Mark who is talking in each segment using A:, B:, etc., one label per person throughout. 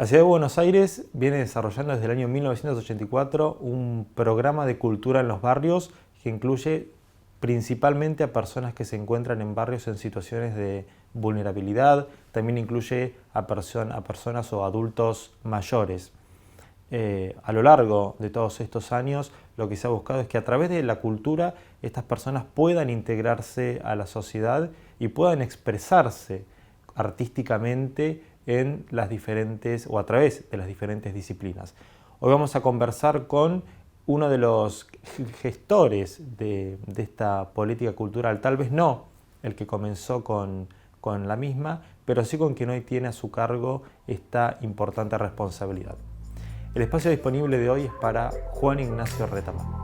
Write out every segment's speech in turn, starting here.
A: La Ciudad de Buenos Aires viene desarrollando desde el año 1984 un programa de cultura en los barrios que incluye principalmente a personas que se encuentran en barrios en situaciones de vulnerabilidad, también incluye a personas o adultos mayores. A lo largo de todos estos años, lo que se ha buscado es que a través de la cultura estas personas puedan integrarse a la sociedad y puedan expresarse artísticamente en las diferentes o a través de las diferentes disciplinas. Hoy vamos a conversar con uno de los gestores de esta política cultural, tal vez no el que comenzó con la misma, pero sí con quien hoy tiene a su cargo esta importante responsabilidad. El espacio disponible de hoy es para Juan Ignacio Retama.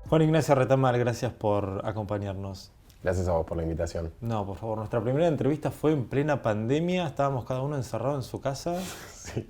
A: Juan Ignacio Retamal, gracias por acompañarnos.
B: Gracias a vos por la invitación.
A: No, por favor, nuestra primera entrevista fue en plena pandemia, estábamos cada uno encerrado en su casa.
B: Sí.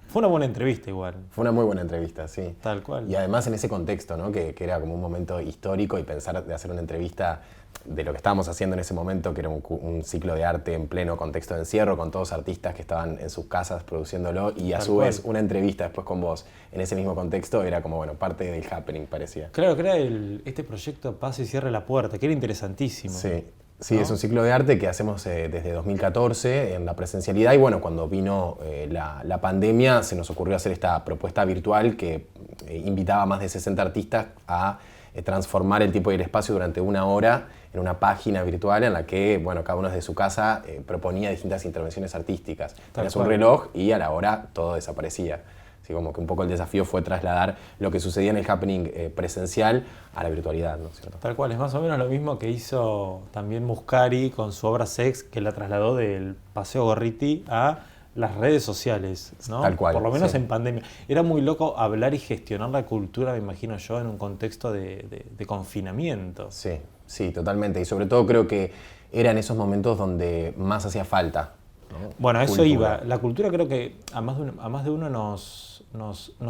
A: Fue una buena entrevista igual.
B: Fue una muy buena entrevista, sí.
A: Tal cual.
B: Y además en ese contexto, ¿no? que era como un momento histórico y pensar de hacer una entrevista de lo que estábamos haciendo en ese momento, que era un ciclo de arte en pleno contexto de encierro, con todos artistas que estaban en sus casas produciéndolo, y a su vez una entrevista después con vos en ese mismo contexto era como, bueno, parte del happening, parecía.
A: Claro, que era este proyecto Pase y Cierre la Puerta, que era interesantísimo.
B: Sí. Sí,
A: ¿no?
B: Es un ciclo de arte que hacemos desde 2014 en la presencialidad y bueno, cuando vino la pandemia se nos ocurrió hacer esta propuesta virtual que invitaba a más de 60 artistas a transformar el tiempo y el espacio durante una hora en una página virtual en la que, bueno, cada uno desde su casa proponía distintas intervenciones artísticas. Tenías un reloj y a la hora todo desaparecía. Así como que un poco el desafío fue trasladar lo que sucedía en el happening presencial a la virtualidad, ¿no es cierto?
A: Tal cual, es más o menos lo mismo que hizo también Muscari con su obra Sex, que la trasladó del Paseo Gorriti a las redes sociales, ¿no?
B: Tal cual.
A: Por lo menos
B: sí.
A: En pandemia. Era muy loco hablar y gestionar la cultura, me imagino yo, en un contexto de confinamiento.
B: Sí, sí, totalmente. Y sobre todo creo que era en esos momentos donde más hacía falta, ¿no?
A: Bueno, a eso
B: Cultura.
A: iba. La cultura creo que a más de uno nos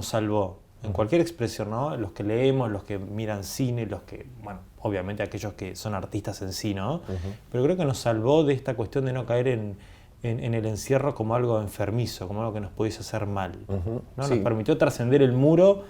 A: salvó. En cualquier expresión, ¿no? Los que leemos, los que miran cine, los que, bueno, obviamente aquellos que son artistas en sí, ¿no? Pero creo que nos salvó de esta cuestión de no caer en el encierro como algo enfermizo, como algo que nos pudiese hacer mal. ¿No?
B: Sí.
A: Nos permitió trascender el muro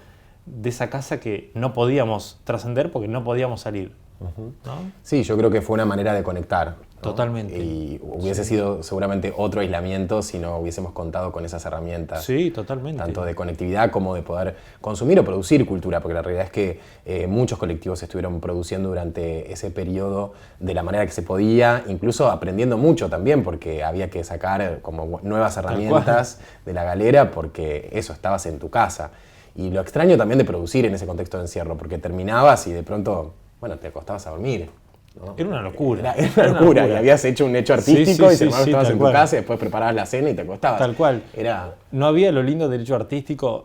A: de esa casa que no podíamos trascender porque no podíamos salir. ¿No?
B: Sí, yo creo que fue una manera de conectar, ¿no?
A: Totalmente.
B: Y hubiese sido seguramente otro aislamiento si no hubiésemos contado con esas herramientas.
A: Sí, totalmente.
B: Tanto de conectividad como de poder consumir o producir cultura, porque la realidad es que muchos colectivos estuvieron produciendo durante ese periodo de la manera que se podía, incluso aprendiendo mucho también, porque había que sacar como nuevas herramientas de la galera, porque eso, estabas en tu casa. Y lo extraño también de producir en ese contexto de encierro, porque terminabas y de pronto, bueno, te acostabas a dormir, ¿no?
A: Era una locura.
B: Era una locura. Y habías hecho un hecho artístico y estabas en tu casa y después preparabas la cena y te acostabas.
A: Tal cual.
B: Era...
A: No había lo lindo del hecho artístico,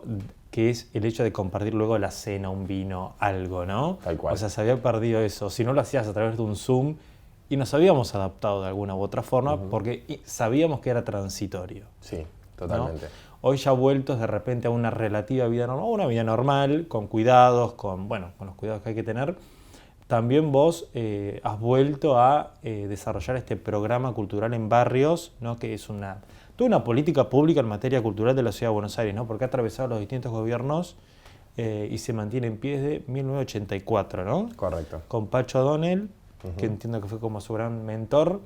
A: que es el hecho de compartir luego la cena, un vino, algo, ¿no?
B: Tal cual.
A: O sea, se había perdido eso. Si no lo hacías a través de un Zoom, y nos habíamos adaptado de alguna u otra forma porque sabíamos que era transitorio.
B: Sí, totalmente.
A: ¿No? Hoy ya vueltos de repente a una relativa vida normal, una vida normal, con cuidados, con los cuidados que hay que tener. También vos has vuelto a desarrollar este programa cultural en barrios, ¿no? Que es toda una política pública en materia cultural de la Ciudad de Buenos Aires, ¿no? Porque ha atravesado los distintos gobiernos y se mantiene en pie desde 1984, ¿no?
B: Correcto.
A: Con Pacho O'Donnell, que entiendo que fue como su gran mentor.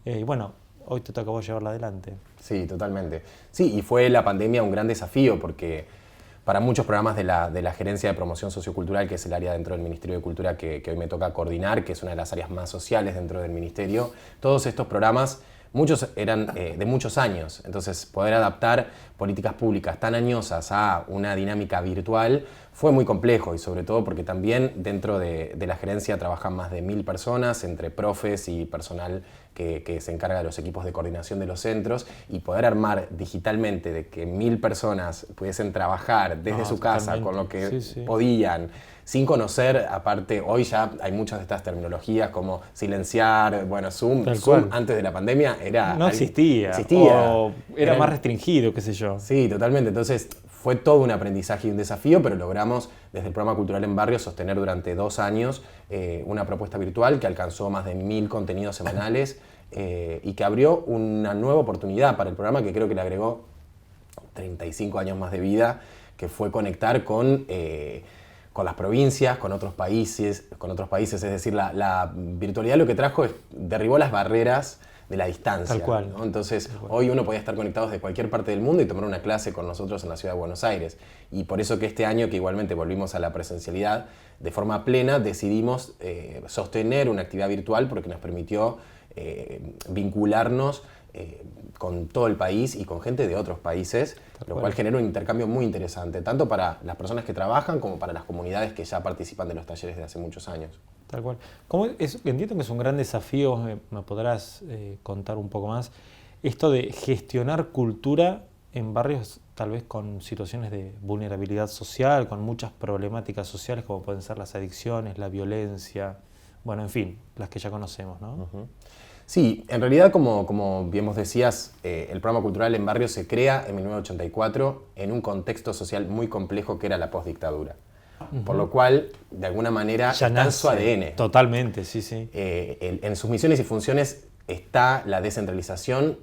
A: Y bueno, hoy te toca a vos llevarla adelante.
B: Sí, totalmente. Sí, y fue la pandemia un gran desafío porque para muchos programas de la Gerencia de Promoción Sociocultural, que es el área dentro del Ministerio de Cultura que hoy me toca coordinar, que es una de las áreas más sociales dentro del Ministerio, todos estos programas, muchos eran de muchos años. Entonces, poder adaptar políticas públicas tan añosas a una dinámica virtual Fue muy complejo y sobre todo porque también dentro de la gerencia trabajan más de 1000 personas, entre profes y personal que se encarga de los equipos de coordinación de los centros, y poder armar digitalmente de que 1000 personas pudiesen trabajar desde su casa con lo que podían, sin conocer, aparte hoy ya hay muchas de estas terminologías como silenciar, bueno, Zoom antes de la pandemia
A: no existía, o era más restringido, qué sé yo.
B: Sí, totalmente, entonces fue todo un aprendizaje y un desafío, pero logramos desde el Programa Cultural en Barrios sostener durante 2 años una propuesta virtual que alcanzó más de 1000 contenidos semanales y que abrió una nueva oportunidad para el programa que creo que le agregó 35 años más de vida, que fue conectar con las provincias, con otros países, es decir, la virtualidad lo que trajo es derribó las barreras de la distancia.
A: Tal cual.
B: ¿no? Entonces, hoy uno podía estar conectado desde cualquier parte del mundo y tomar una clase con nosotros en la ciudad de Buenos Aires. Y por eso que este año, que igualmente volvimos a la presencialidad de forma plena, decidimos sostener una actividad virtual porque nos permitió vincularnos con todo el país y con gente de otros países, lo cual genera un intercambio muy interesante, tanto para las personas que trabajan como para las comunidades que ya participan de los talleres de hace muchos años.
A: Tal cual. Entiendo que es un gran desafío, me podrás contar un poco más, esto de gestionar cultura en barrios tal vez con situaciones de vulnerabilidad social, con muchas problemáticas sociales como pueden ser las adicciones, la violencia, bueno, en fin, las que ya conocemos, ¿no?
B: Uh-huh. Sí, en realidad, como bien vos decías, el Programa Cultural en Barrios se crea en 1984 en un contexto social muy complejo que era la postdictadura. Uh-huh. Por lo cual, de alguna manera, ya está en su ADN.
A: Totalmente, sí, sí.
B: En sus misiones y funciones está la descentralización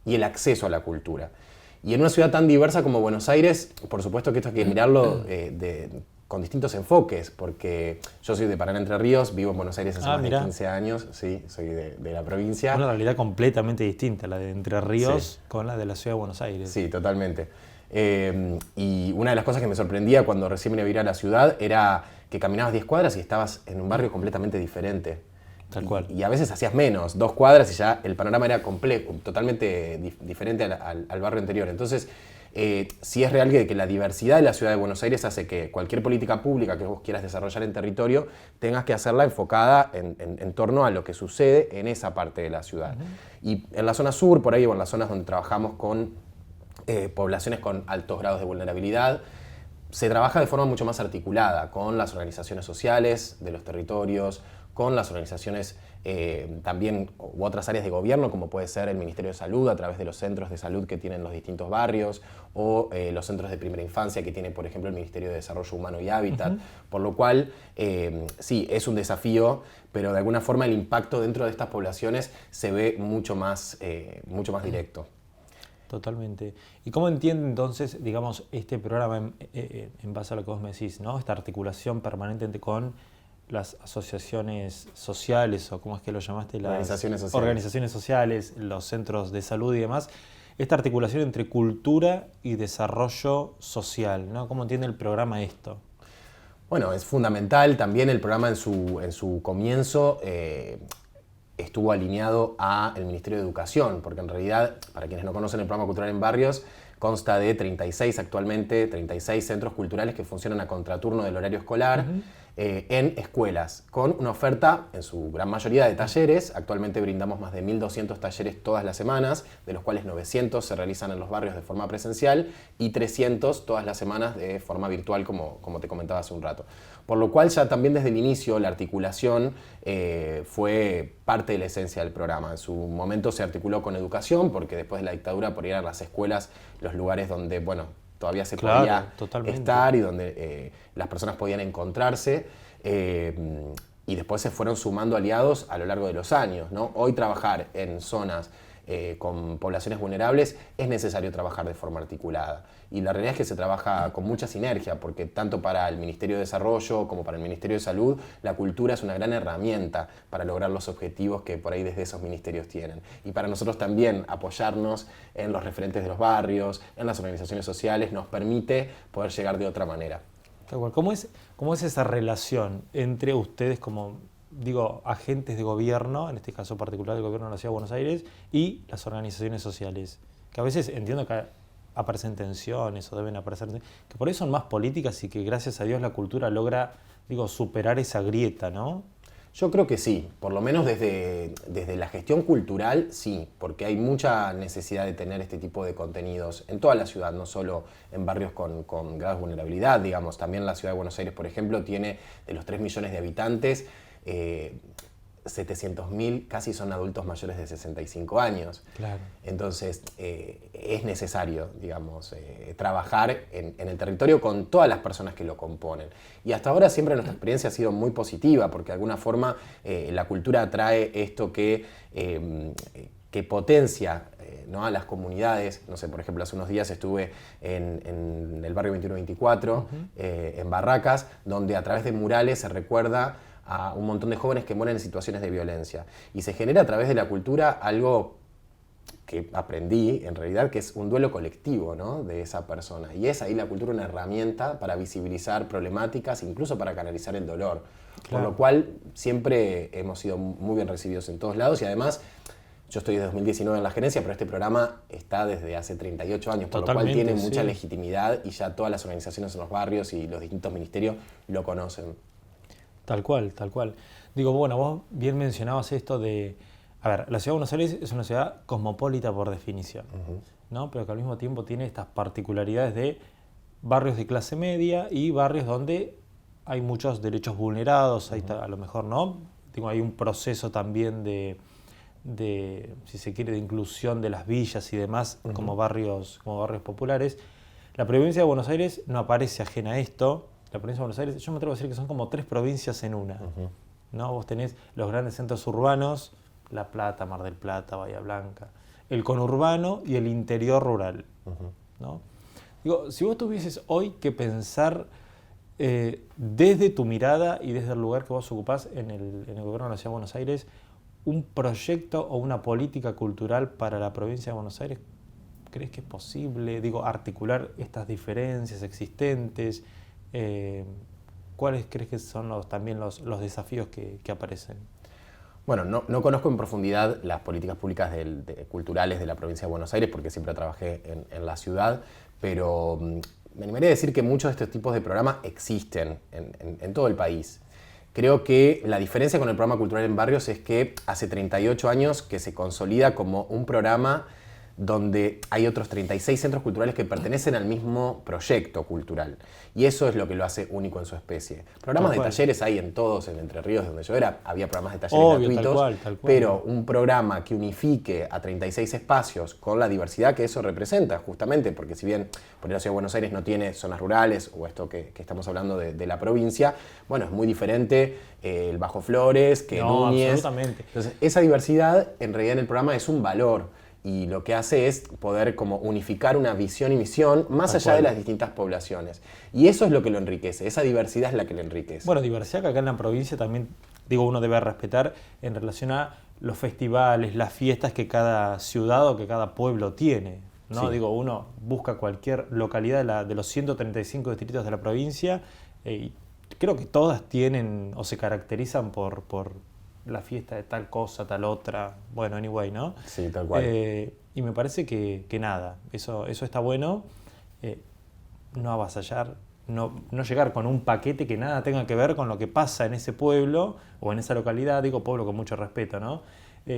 B: y el acceso a la cultura. Y en una ciudad tan diversa como Buenos Aires, por supuesto que esto hay que mirarlo con distintos enfoques, porque yo soy de Paraná, Entre Ríos, vivo en Buenos Aires hace más de 15 años, sí, soy de la provincia.
A: Una realidad completamente distinta, la de Entre Ríos con la de la ciudad de Buenos Aires.
B: Sí, totalmente. Y una de las cosas que me sorprendía cuando recién vine a vivir a la ciudad era que caminabas 10 cuadras y estabas en un barrio completamente diferente.
A: Tal cual.
B: Y a veces hacías menos, 2 cuadras y ya el panorama era complejo, totalmente diferente al barrio anterior. Entonces, sí es real que la diversidad de la ciudad de Buenos Aires hace que cualquier política pública que vos quieras desarrollar en territorio tengas que hacerla enfocada en torno a lo que sucede en esa parte de la ciudad. Uh-huh. Y en la zona sur, por ahí, o en las zonas donde trabajamos con poblaciones con altos grados de vulnerabilidad, se trabaja de forma mucho más articulada con las organizaciones sociales de los territorios, con las organizaciones también u otras áreas de gobierno, como puede ser el Ministerio de Salud a través de los centros de salud que tienen los distintos barrios, o los centros de primera infancia que tiene, por ejemplo, el Ministerio de Desarrollo Humano y Hábitat. Uh-huh. Por lo cual, sí, es un desafío, pero de alguna forma el impacto dentro de estas poblaciones se ve mucho más directo.
A: Totalmente. ¿Y cómo entiende entonces, digamos, este programa en base a lo que vos me decís, ¿no? Esta articulación permanente con las asociaciones sociales, o cómo es que lo llamaste? Las organizaciones sociales, los centros de salud y demás, esta articulación entre cultura y desarrollo social, ¿no? ¿Cómo entiende el programa esto?
B: Bueno, es fundamental. También el programa en su comienzo estuvo alineado al Ministerio de Educación, porque en realidad, para quienes no conocen el Programa Cultural en Barrios, consta de 36 centros culturales que funcionan a contraturno del horario escolar. Uh-huh. En escuelas, con una oferta en su gran mayoría de talleres. Actualmente brindamos más de 1.200 talleres todas las semanas, de los cuales 900 se realizan en los barrios de forma presencial y 300 todas las semanas de forma virtual, como te comentaba hace un rato. Por lo cual ya también desde el inicio la articulación fue parte de la esencia del programa. En su momento se articuló con educación, porque después de la dictadura por ir a las escuelas los lugares donde, bueno, todavía se podía estar y donde las personas podían encontrarse, y después se fueron sumando aliados a lo largo de los años, ¿no? Hoy trabajar en zonas con poblaciones vulnerables es necesario trabajar de forma articulada, y la realidad es que se trabaja con mucha sinergia, porque tanto para el Ministerio de Desarrollo como para el Ministerio de Salud la cultura es una gran herramienta para lograr los objetivos que por ahí desde esos ministerios tienen, y para nosotros también apoyarnos en los referentes de los barrios, en las organizaciones sociales, nos permite poder llegar de otra manera.
A: ¿Cómo es esa relación entre ustedes como, digo, agentes de gobierno, en este caso particular del gobierno de la Ciudad de Buenos Aires, y las organizaciones sociales? Que a veces entiendo que aparecen tensiones o deben aparecer, que por ahí son más políticas y que gracias a Dios la cultura logra, superar esa grieta, ¿no?
B: Yo creo que sí, por lo menos desde la gestión cultural sí, porque hay mucha necesidad de tener este tipo de contenidos en toda la ciudad, no solo en barrios con grados de vulnerabilidad, digamos, también la ciudad de Buenos Aires, por ejemplo, tiene de los 3 millones de habitantes, 700.000 casi son adultos mayores de 65 años.
A: Claro.
B: Entonces, es necesario, digamos, trabajar en el territorio con todas las personas que lo componen. Y hasta ahora siempre nuestra experiencia ha sido muy positiva, porque de alguna forma la cultura trae esto que potencia ¿no? a las comunidades. No sé, por ejemplo, hace unos días estuve en el barrio 2124, en Barracas, donde a través de murales se recuerda a un montón de jóvenes que mueren en situaciones de violencia. Y se genera a través de la cultura algo que aprendí, en realidad, que es un duelo colectivo, ¿no? de esa persona. Y es ahí la cultura una herramienta para visibilizar problemáticas, incluso para canalizar el dolor. Claro. Por lo cual siempre hemos sido muy bien recibidos en todos lados y además yo estoy desde 2019 en la gerencia, pero este programa está desde hace 38 años, por
A: Totalmente,
B: lo cual tiene mucha
A: sí.
B: legitimidad y ya todas las organizaciones en los barrios y los distintos ministerios lo conocen.
A: Tal cual, tal cual. Bueno, vos bien mencionabas esto de... A ver, la ciudad de Buenos Aires es una ciudad cosmopolita por definición, ¿no? Pero que al mismo tiempo tiene estas particularidades de barrios de clase media y barrios donde hay muchos derechos vulnerados, ahí está, a lo mejor, ¿no? Hay un proceso también de, si se quiere, de inclusión de las villas y demás como barrios populares. La provincia de Buenos Aires no aparece ajena a esto. La provincia de Buenos Aires, yo me atrevo a decir que son como 3 provincias en una, ¿no? Vos tenés los grandes centros urbanos, La Plata, Mar del Plata, Bahía Blanca, el conurbano y el interior rural, ¿no? Si vos tuvieses hoy que pensar desde tu mirada y desde el lugar que vos ocupás en el gobierno de la Ciudad de Buenos Aires, un proyecto o una política cultural para la provincia de Buenos Aires, ¿crees que es posible, articular estas diferencias existentes? ¿Cuáles crees que son también los desafíos que aparecen?
B: Bueno, no conozco en profundidad las políticas públicas culturales de la provincia de Buenos Aires porque siempre trabajé en la ciudad, pero me animaría a decir que muchos de estos tipos de programas existen en todo el país. Creo que la diferencia con el programa cultural en barrios es que hace 38 años que se consolida como un programa donde hay otros 36 centros culturales que pertenecen al mismo proyecto cultural. Y eso es lo que lo hace único en su especie. Programas de talleres hay en todos, en Entre Ríos, donde yo era, había programas de talleres gratuitos, tal cual. Pero un programa que unifique a 36 espacios con la diversidad que eso representa, justamente, porque si bien por la Ciudad de Buenos Aires no tiene zonas rurales, o esto que estamos hablando de la provincia, bueno, es muy diferente el Bajo Flores que Núñez.
A: Absolutamente.
B: Entonces, esa diversidad, en realidad, en el programa es un valor. Y lo que hace es poder como unificar una visión y misión más allá de las distintas poblaciones. Y eso es lo que lo enriquece, esa diversidad es la que lo enriquece.
A: Bueno, diversidad que acá en la provincia también, uno debe respetar en relación a los festivales, las fiestas que cada ciudad o que cada pueblo tiene, ¿no? Sí. Uno busca cualquier localidad de los 135 distritos de la provincia y creo que todas tienen o se caracterizan por la fiesta de tal cosa, tal otra, bueno, anyway, ¿no?
B: Sí, tal cual.
A: Y me parece que nada, eso está bueno, no avasallar, no llegar con un paquete que nada tenga que ver con lo que pasa en ese pueblo o en esa localidad, pueblo con mucho respeto, ¿no?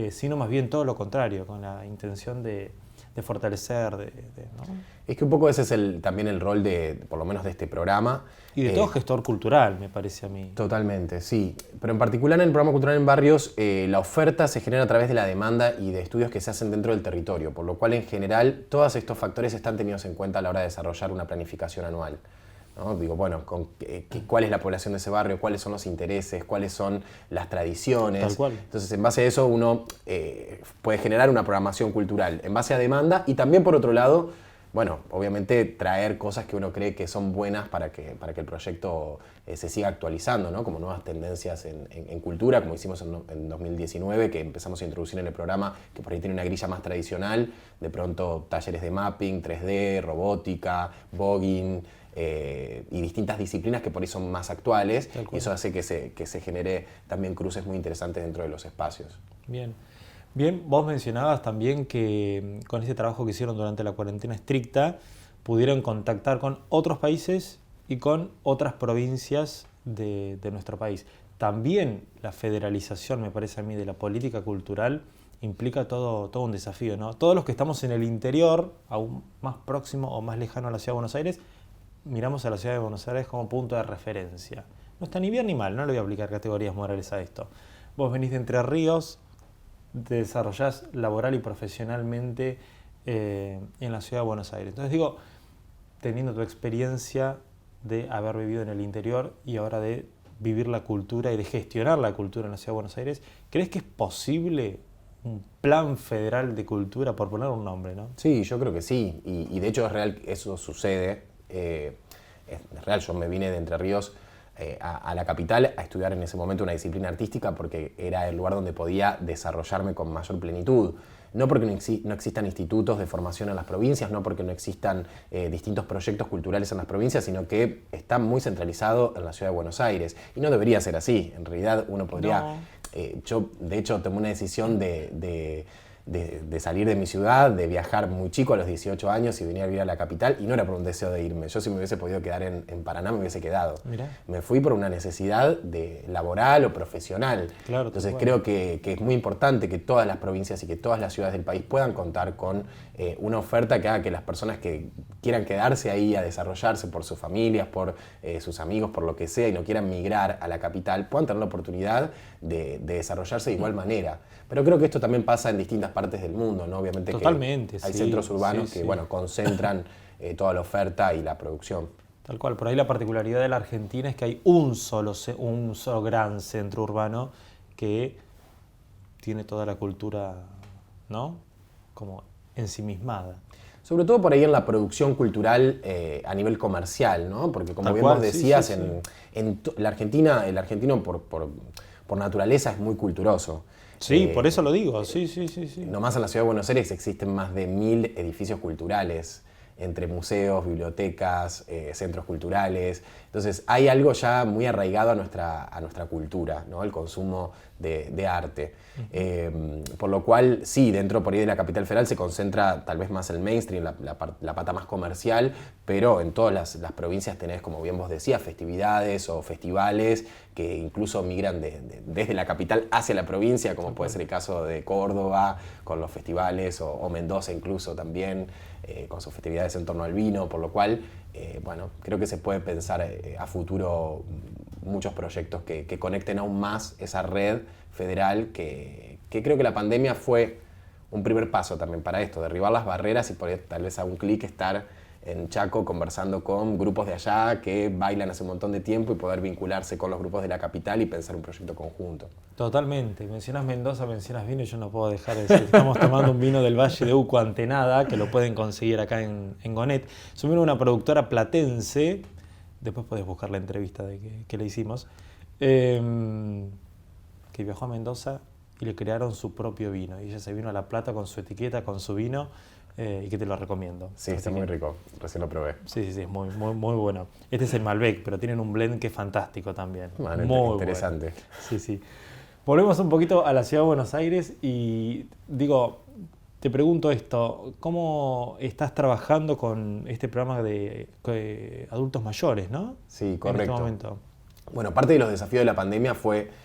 A: Sino más bien todo lo contrario, con la intención de fortalecer, ¿no?
B: Es que un poco ese es también el rol por lo menos de este programa.
A: Y de todo gestor cultural, me parece a mí.
B: Totalmente, sí. Pero en particular en el programa cultural en barrios, la oferta se genera a través de la demanda y de estudios que se hacen dentro del territorio, por lo cual en general todos estos factores están tenidos en cuenta a la hora de desarrollar una planificación anual, ¿no? ¿Cuál es la población de ese barrio? ¿Cuáles son los intereses? ¿Cuáles son las tradiciones?
A: Tal cual.
B: Entonces, en base a eso uno puede generar una programación cultural en base a demanda y también, por otro lado, bueno, obviamente traer cosas que uno cree que son buenas para que el proyecto se siga actualizando, ¿no? Como nuevas tendencias en cultura, como hicimos en 2019, que empezamos a introducir en el programa, que por ahí tiene una grilla más tradicional, de pronto talleres de mapping, 3D, robótica, voguing, y distintas disciplinas que por ahí son más actuales, y eso hace que se genere también cruces muy interesantes dentro de los espacios.
A: Bien. Bien, vos mencionabas también que con este trabajo que hicieron durante la cuarentena estricta, pudieron contactar con otros países y con otras provincias de nuestro país. También la federalización, me parece a mí, de la política cultural implica todo un desafío, ¿no? Todos los que estamos en el interior, aún más próximo o más lejano a la ciudad de Buenos Aires, miramos a la ciudad de Buenos Aires como punto de referencia. No está ni bien ni mal, no le voy a aplicar categorías morales a esto. Vos venís de Entre Ríos, te desarrollás laboral y profesionalmente en la ciudad de Buenos Aires. Entonces digo, teniendo tu experiencia de haber vivido en el interior y ahora de vivir la cultura y de gestionar la cultura en la ciudad de Buenos Aires, ¿crees que es posible un plan federal de cultura, por poner un nombre, ¿no?
B: Sí, yo creo que sí, y de hecho es real que eso sucede. Es real, yo me vine de Entre Ríos a la capital a estudiar en ese momento una disciplina artística porque era el lugar donde podía desarrollarme con mayor plenitud. No porque no existan institutos de formación en las provincias, no porque no existan distintos proyectos culturales en las provincias, sino que está muy centralizado en la ciudad de Buenos Aires. Y no debería ser así. En realidad uno podría...
A: No.
B: Yo, de hecho, tomé una decisión de salir de mi ciudad, de viajar muy chico a los 18 años y venir a vivir a la capital, y no era por un deseo de irme. Yo, si me hubiese podido quedar en Paraná, me hubiese quedado.
A: Mirá.
B: Me fui por una necesidad laboral o profesional.
A: Claro,
B: entonces creo que es muy importante que todas las provincias y que todas las ciudades del país puedan contar con una oferta que haga que las personas que quieran quedarse ahí a desarrollarse por sus familias, por sus amigos, por lo que sea, y no quieran migrar a la capital, puedan tener la oportunidad de desarrollarse de igual manera. Pero creo que esto también pasa en distintas partes del mundo, ¿no? Obviamente
A: totalmente,
B: que hay
A: sí,
B: centros urbanos
A: sí,
B: que, bueno, concentran toda la oferta y la producción.
A: Tal cual, por ahí la particularidad de la Argentina es que hay un solo gran centro urbano que tiene toda la cultura, ¿no? Como ensimismada.
B: Sobre todo por ahí en la producción cultural a nivel comercial, ¿no? Porque como
A: Tal
B: bien
A: cual,
B: vos
A: sí,
B: decías,
A: sí, sí.
B: la Argentina, el argentino por naturaleza es muy culturoso.
A: Sí, por eso lo digo, sí.
B: Nomás en la ciudad de Buenos Aires existen más de 1000 edificios culturales, entre museos, bibliotecas, centros culturales. Entonces hay algo ya muy arraigado a nuestra cultura, ¿no? El consumo de arte. Por lo cual, sí, dentro por ahí de la capital federal se concentra tal vez más el mainstream, la pata más comercial, pero en todas las provincias tenés, como bien vos decías, festividades o festivales que incluso migran desde la capital hacia la provincia, como puede ser el caso de Córdoba, con los festivales, o Mendoza incluso también, con sus festividades en torno al vino, por lo cual, bueno, creo que se puede pensar a futuro muchos proyectos que conecten aún más esa red federal que creo que la pandemia fue un primer paso también para esto, derribar las barreras y poder tal vez a un clic estar en Chaco conversando con grupos de allá que bailan hace un montón de tiempo y poder vincularse con los grupos de la capital y pensar un proyecto conjunto.
A: Totalmente. Mencionas Mendoza, mencionas vino y yo no puedo dejar de decir. Estamos tomando un vino del Valle de Uco ante nada, que lo pueden conseguir acá en Gonet. Somos una productora platense, después podés buscar la entrevista que le hicimos, que viajó a Mendoza y le crearon su propio vino. Y ella se vino a La Plata con su etiqueta, con su vino, y que te lo recomiendo.
B: Sí, está muy rico, recién lo probé.
A: Sí, es muy bueno. Este es el Malbec, pero tienen un blend que es fantástico también.
B: Bueno,
A: muy
B: interesante.
A: Bueno. Sí. Volvemos un poquito a la ciudad de Buenos Aires y digo, te pregunto esto, ¿cómo estás trabajando con este programa de adultos mayores, no?
B: Sí, correcto.
A: En este momento.
B: Bueno, parte de los desafíos de la pandemia fue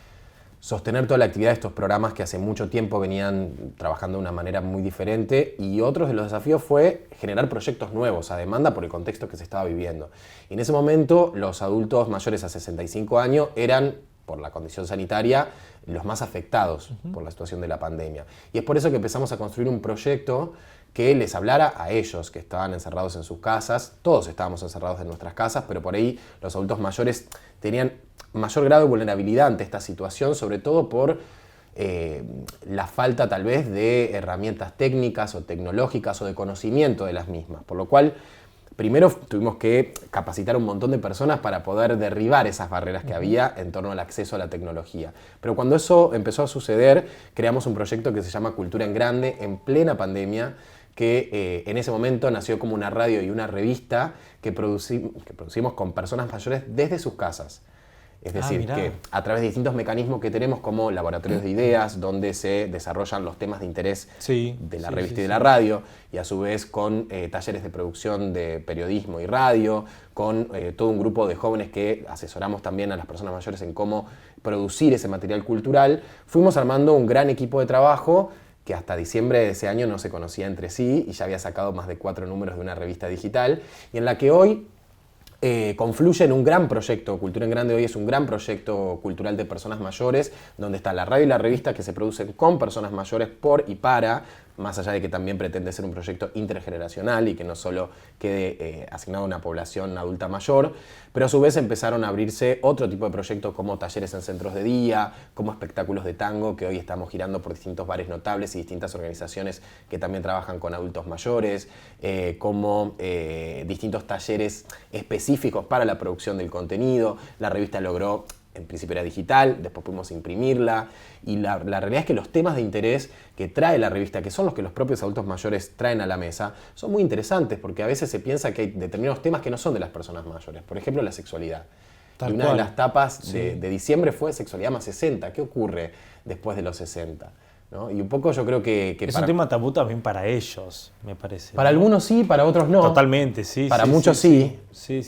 B: sostener toda la actividad de estos programas que hace mucho tiempo venían trabajando de una manera muy diferente, y otros de los desafíos fue generar proyectos nuevos a demanda por el contexto que se estaba viviendo. Y en ese momento los adultos mayores a 65 años eran, por la condición sanitaria, los más afectados por la situación de la pandemia. Y es por eso que empezamos a construir un proyecto que les hablara a ellos que estaban encerrados en sus casas. Todos estábamos encerrados en nuestras casas, pero por ahí los adultos mayores tenían mayor grado de vulnerabilidad ante esta situación, sobre todo por la falta tal vez de herramientas técnicas o tecnológicas o de conocimiento de las mismas. Por lo cual, primero tuvimos que capacitar a un montón de personas para poder derribar esas barreras que había en torno al acceso a la tecnología. Pero cuando eso empezó a suceder, creamos un proyecto que se llama Cultura en Grande, en plena pandemia, que en ese momento nació como una radio y una revista que producimos con personas mayores desde sus casas. Es decir,
A: mirá.
B: que a través de distintos mecanismos que tenemos como laboratorios de ideas, donde se desarrollan los temas de interés de la revista y de la radio, y a su vez con talleres de producción de periodismo y radio, con todo un grupo de jóvenes que asesoramos también a las personas mayores en cómo producir ese material cultural, fuimos armando un gran equipo de trabajo que hasta diciembre de ese año no se conocía entre sí y ya había sacado más de 4 números de una revista digital, y en la que hoy confluye en un gran proyecto. Cultura en Grande hoy es un gran proyecto cultural de personas mayores, donde está la radio y la revista que se producen con personas mayores por y para, más allá de que también pretende ser un proyecto intergeneracional y que no solo quede asignado a una población adulta mayor, pero a su vez empezaron a abrirse otro tipo de proyectos como talleres en centros de día, como espectáculos de tango, que hoy estamos girando por distintos bares notables y distintas organizaciones que también trabajan con adultos mayores, como distintos talleres específicos para la producción del contenido. La revista logró, en principio era digital, después pudimos imprimirla, y la realidad es que los temas de interés que trae la revista, que son los que los propios adultos mayores traen a la mesa, son muy interesantes, porque a veces se piensa que hay determinados temas que no son de las personas mayores, por ejemplo la sexualidad. Y una de las tapas de diciembre fue Sexualidad más 60, ¿qué ocurre después de los 60? ¿No? Y un poco yo creo que
A: es un tema tabú también para ellos, me parece.
B: Para algunos sí, para otros no.
A: Totalmente, sí.
B: Para muchos sí.
A: Sí.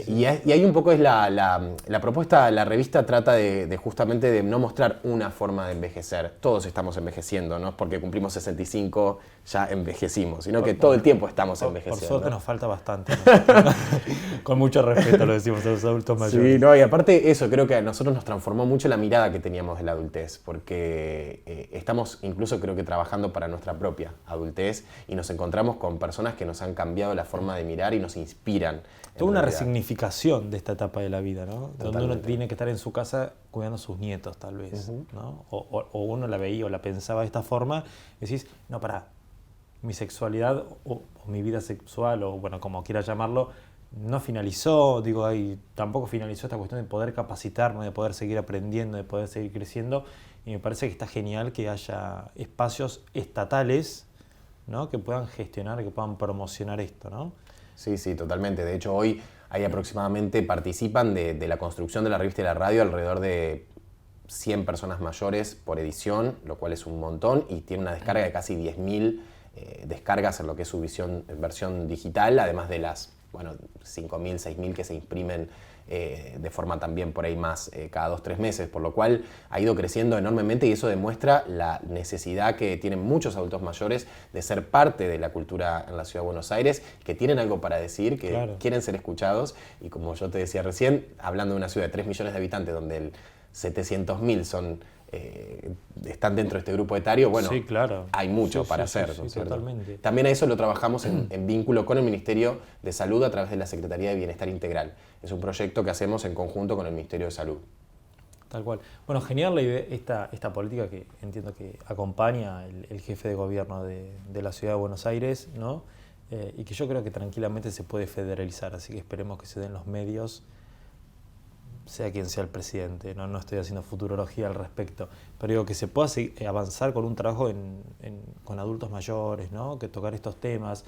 B: Y ahí un poco es la propuesta, la revista trata de justamente de no mostrar una forma de envejecer. Todos estamos envejeciendo, no es porque cumplimos 65 ya envejecimos, sino que todo el tiempo estamos envejeciendo.
A: Por suerte nos falta bastante, ¿no? Con mucho respeto lo decimos a los adultos mayores.
B: Sí, no, y aparte eso, creo que a nosotros nos transformó mucho la mirada que teníamos de la adultez, porque estamos incluso creo que trabajando para nuestra propia adultez y nos encontramos con personas que nos han cambiado la forma de mirar y nos inspiran.
A: Toda una resignificación de esta etapa de la vida, ¿no?
B: Totalmente.
A: Donde uno tiene que estar en su casa cuidando a sus nietos, tal vez, ¿no? O uno la veía o la pensaba de esta forma, y decís, no, pará, mi sexualidad o mi vida sexual, o bueno, como quieras llamarlo, no finalizó, digo, ahí tampoco finalizó esta cuestión de poder capacitarme, de poder seguir aprendiendo, de poder seguir creciendo, y me parece que está genial que haya espacios estatales, ¿no? Que puedan gestionar, que puedan promocionar esto, ¿no?
B: Sí, totalmente. De hecho, hoy hay aproximadamente, participan de la construcción de la revista y la radio alrededor de 100 personas mayores por edición, lo cual es un montón, y tiene una descarga de casi 10.000 descargas en lo que es su versión digital, además de las 5.000, 6.000 que se imprimen de forma también por ahí más cada 2-3 meses, por lo cual ha ido creciendo enormemente, y eso demuestra la necesidad que tienen muchos adultos mayores de ser parte de la cultura en la Ciudad de Buenos Aires, que tienen algo para decir, que quieren ser escuchados, y como yo te decía recién, hablando de una ciudad de 3 millones de habitantes donde el 700.000 están dentro de este grupo etario,
A: sí, claro.
B: Hay mucho para hacer.
A: Sí, totalmente.
B: También a eso lo trabajamos en vínculo con el Ministerio de Salud a través de la Secretaría de Bienestar Integral. Es un proyecto que hacemos en conjunto con el Ministerio de Salud.
A: Tal cual. Bueno, genial la idea, esta política que entiendo que acompaña el jefe de gobierno de la Ciudad de Buenos Aires, ¿no? Y que yo creo que tranquilamente se puede federalizar, así que esperemos que se den los medios, sea quien sea el presidente, no estoy haciendo futurología al respecto, pero digo que se pueda avanzar con un trabajo con adultos mayores, ¿no? Que tocar estos temas,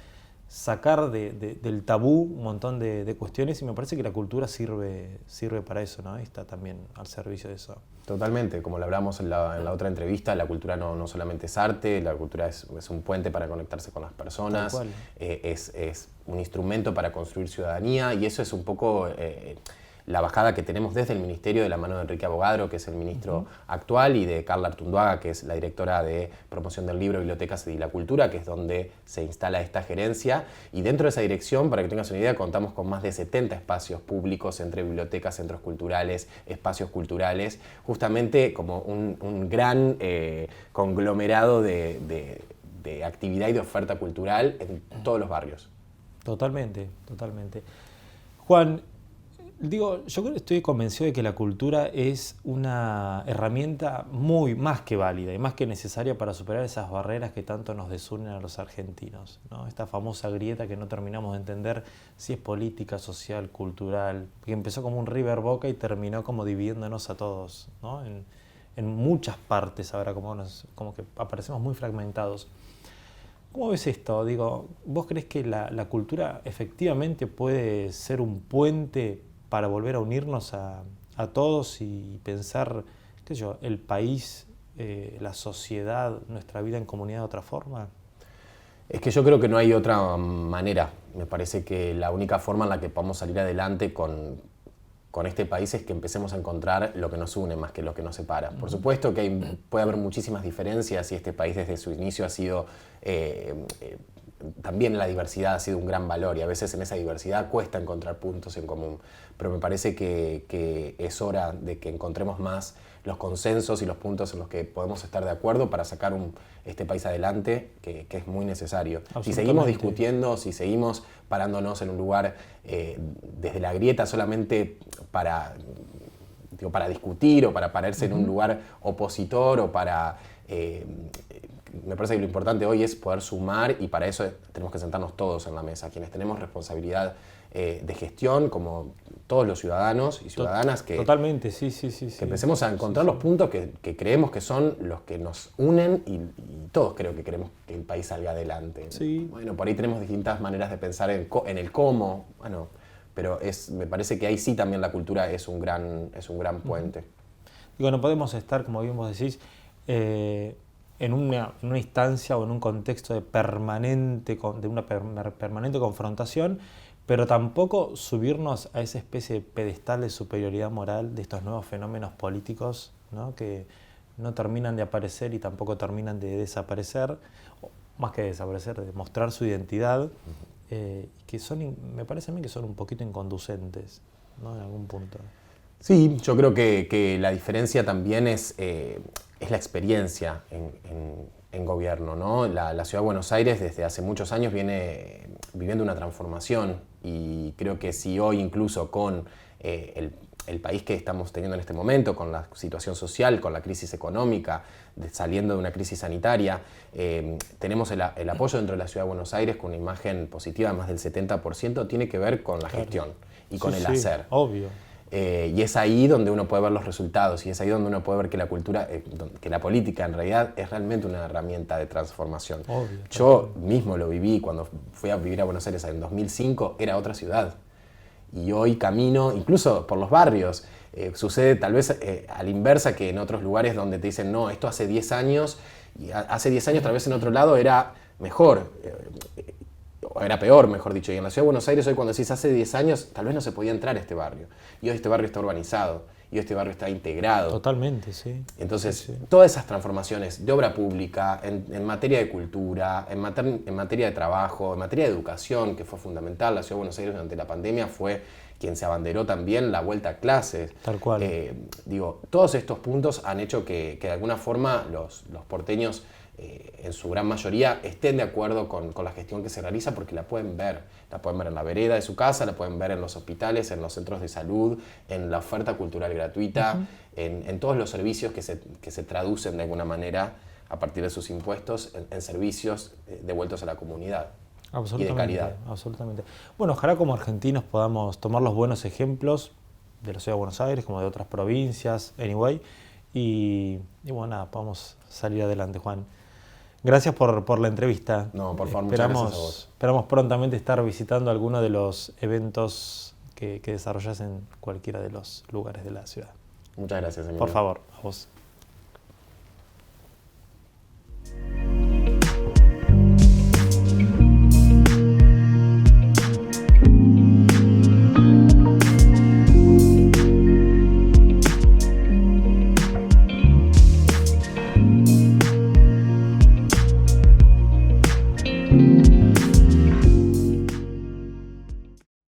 A: sacar del tabú un montón de cuestiones, y me parece que la cultura sirve para eso, ¿no? Está también al servicio de eso.
B: Totalmente, como lo hablamos en la otra entrevista, la cultura no solamente es arte, la cultura es un puente para conectarse con las personas, es un instrumento para construir ciudadanía, y eso es un poco la bajada que tenemos desde el Ministerio, de la mano de Enrique Abogadro, que es el ministro actual, y de Carla Artunduaga, que es la directora de Promoción del Libro, Bibliotecas y la Cultura, que es donde se instala esta gerencia. Y dentro de esa dirección, para que tengas una idea, contamos con más de 70 espacios públicos entre bibliotecas, centros culturales, espacios culturales, justamente como un gran conglomerado de actividad y de oferta cultural en todos los barrios.
A: Totalmente. Juan, yo estoy convencido de que la cultura es una herramienta muy más que válida y más que necesaria para superar esas barreras que tanto nos desunen a los argentinos, ¿no? Esta famosa grieta que no terminamos de entender si es política, social, cultural, que empezó como un River Boca y terminó como dividiéndonos a todos, ¿no? En muchas partes ahora como que aparecemos muy fragmentados. ¿Cómo ves esto? ¿Vos crees que la cultura efectivamente puede ser un puente para volver a unirnos a a todos y pensar, qué sé yo, el país, la sociedad, nuestra vida en comunidad de otra forma?
B: Es que yo creo que no hay otra manera. Me parece que la única forma en la que podamos salir adelante con este país es que empecemos a encontrar lo que nos une más que lo que nos separa. Por supuesto que puede haber muchísimas diferencias y este país desde su inicio ha sido... también la diversidad ha sido un gran valor y a veces en esa diversidad cuesta encontrar puntos en común. Pero me parece que es hora de que encontremos más los consensos y los puntos en los que podemos estar de acuerdo para sacar este país adelante, que es muy necesario. Si seguimos discutiendo, si seguimos parándonos en un lugar desde la grieta solamente para discutir o para pararse en un lugar opositor o para... me parece que lo importante hoy es poder sumar y para eso tenemos que sentarnos todos en la mesa, quienes tenemos responsabilidad de gestión, como todos los ciudadanos y ciudadanas, que,
A: totalmente, sí.
B: Que empecemos a encontrar los puntos que creemos que son los que nos unen y todos creo que queremos que el país salga adelante.
A: Sí.
B: Bueno, por ahí tenemos distintas maneras de pensar en el cómo, bueno, pero me parece que ahí sí también la cultura es un gran puente.
A: Digo, no podemos estar, como bien vos decís, en una instancia o en un contexto de una permanente confrontación, pero tampoco subirnos a esa especie de pedestal de superioridad moral de estos nuevos fenómenos políticos, ¿no? Que no terminan de aparecer y tampoco terminan de desaparecer, o más que desaparecer, de mostrar su identidad, que me parece a mí que son un poquito inconducentes, ¿no? En algún punto.
B: Sí, yo creo que la diferencia también es la experiencia en gobierno, ¿no? La Ciudad de Buenos Aires desde hace muchos años viene viviendo una transformación y creo que si hoy incluso con el país que estamos teniendo en este momento, con la situación social, con la crisis económica, saliendo de una crisis sanitaria, tenemos el apoyo dentro de la Ciudad de Buenos Aires con una imagen positiva de más del 70%, tiene que ver con la gestión y con el hacer.
A: Obvio.
B: Y es ahí donde uno puede ver los resultados y es ahí donde uno puede ver que la cultura, que la política en realidad es realmente una herramienta de transformación.
A: Obvio,
B: yo mismo lo viví cuando fui a vivir a Buenos Aires en 2005, era otra ciudad. Y hoy camino, incluso por los barrios, sucede tal vez a la inversa que en otros lugares donde te dicen, no, esto hace 10 años, y hace 10 años tal vez en otro lado era mejor. O era peor, mejor dicho. Y en la Ciudad de Buenos Aires hoy cuando decís hace 10 años, tal vez no se podía entrar a este barrio. Y hoy este barrio está urbanizado. Y hoy este barrio está integrado.
A: Totalmente, sí.
B: Entonces, todas esas transformaciones de obra pública, en materia de cultura, en materia de trabajo, en materia de educación, que fue fundamental. La Ciudad de Buenos Aires durante la pandemia fue quien se abanderó también la vuelta a clases.
A: Tal cual.
B: Todos estos puntos han hecho que de alguna forma los porteños en su gran mayoría estén de acuerdo con la gestión que se realiza porque la pueden ver en la vereda de su casa, la pueden ver en los hospitales, en los centros de salud, en la oferta cultural gratuita, en todos los servicios que se traducen de alguna manera a partir de sus impuestos en servicios devueltos a la comunidad y de calidad.
A: Absolutamente. Bueno, ojalá como argentinos podamos tomar los buenos ejemplos de la Ciudad de Buenos Aires, como de otras provincias, y bueno, nada, podamos salir adelante, Juan. Gracias por la entrevista.
B: No, por favor, muchas gracias a vos.
A: Esperamos prontamente estar visitando alguno de los eventos que desarrollas en cualquiera de los lugares de la ciudad.
B: Muchas gracias, Emilio.
A: Por favor, a vos.